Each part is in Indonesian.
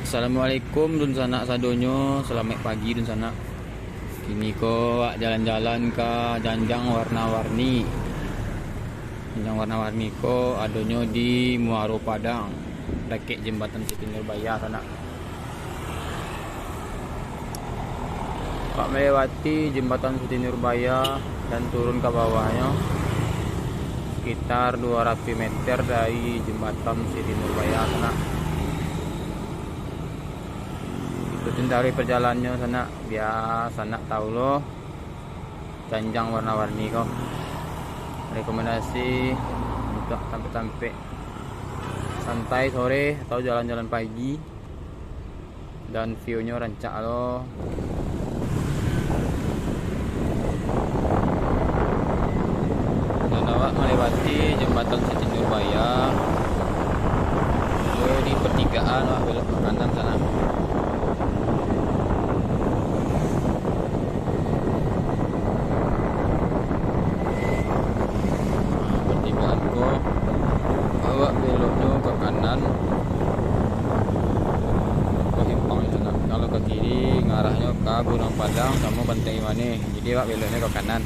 Assalamualaikum dun sana sadonyo, selamat pagi dun sana. Kini ko jalan-jalan ke Janjang warna-warni. Janjang warna-warni ko adonyo di Muaro Padang, dekat jembatan Siti Nurbaya sana. Pak melewati jembatan Siti Nurbaya dan turun ke bawahnya sekitar 200 meter dari jembatan Siti Nurbaya sana. Ikutin dari perjalanannya sana biar sana tahu loh Janjang warna-warni kok. Rekomendasi untuk sampai-sampai santai sore atau jalan-jalan pagi, dan view-nya rancak loh. Dan awak melewati jembatan Siti Nurbaya di pertigaan awak belok ke kanan sana. Awak beloknya ke kanan ke simpang itu nak. Kalau ke kiri ngarahnya ke Gunung Padang sama Pantai Imane. Jadi awak beloknya ke kanan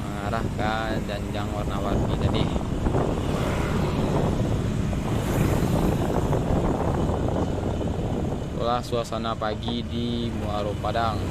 mengarah ke Janjang warna-warni tadi. Itulah suasana pagi di Muaro Padang.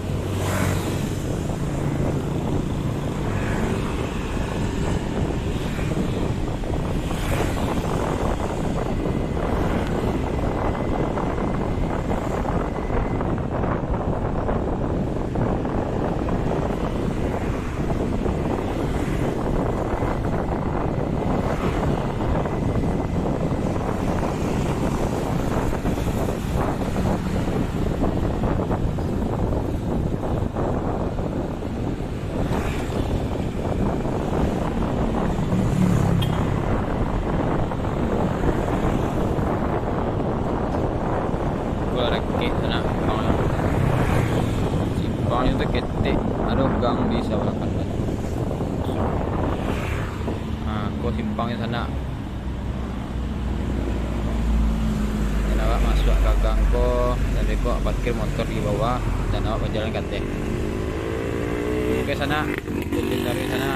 Simpangnya itu ketik, ada gang di sebelah kanan. Nah, kok simpangnya sana. Dan awak masuk ke gang kok, dan kok parkir motor di bawah, dan awak berjalan ke Oke sana, jalan dari sana.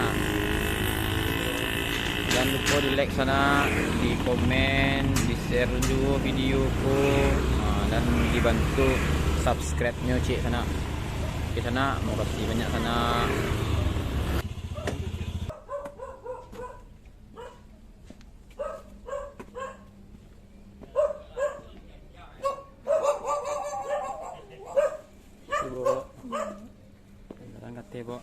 Jangan lupa di like sana, di komen, di share dulu videoku, dan dibantu subscribe-nya cik sana. Oke sana, mau kasih banyak sana. Jalan kate, Bo.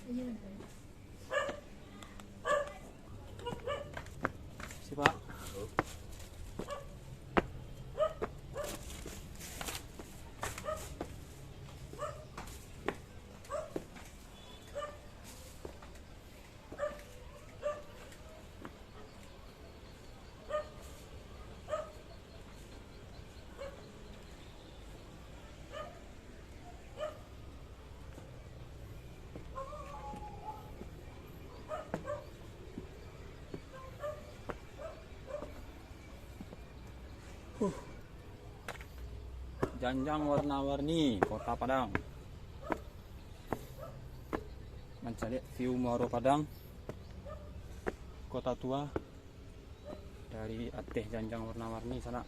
Si Pak. Janjang warna-warni Kota Padang. Mencari view Muaro Padang, kota tua dari atas Janjang warna-warni sana.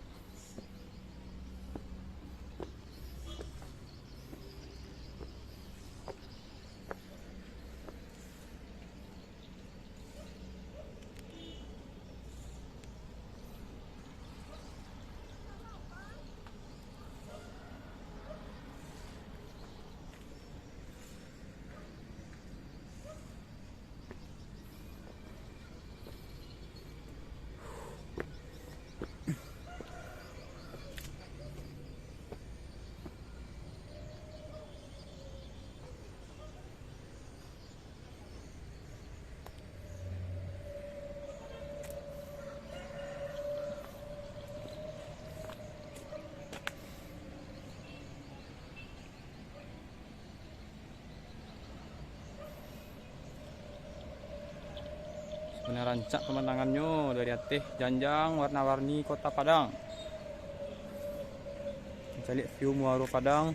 Benar rancak pemandangannya dari atas Janjang warna-warni Kota Padang. Kita lihat view Muaro Padang,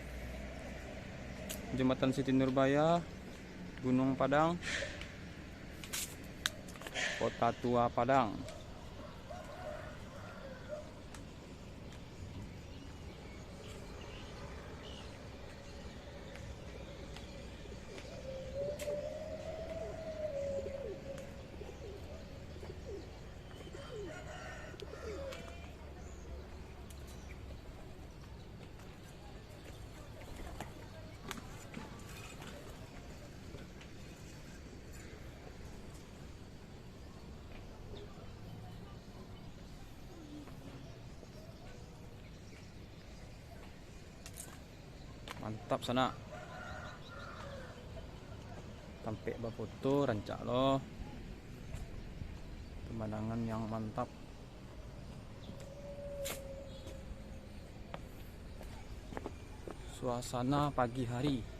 Jembatan Siti Nurbaya, Gunung Padang, Kota Tua Padang. Mantap sana. Sampai bafoto rancak loh. Pemandangan yang mantap. Suasana pagi hari.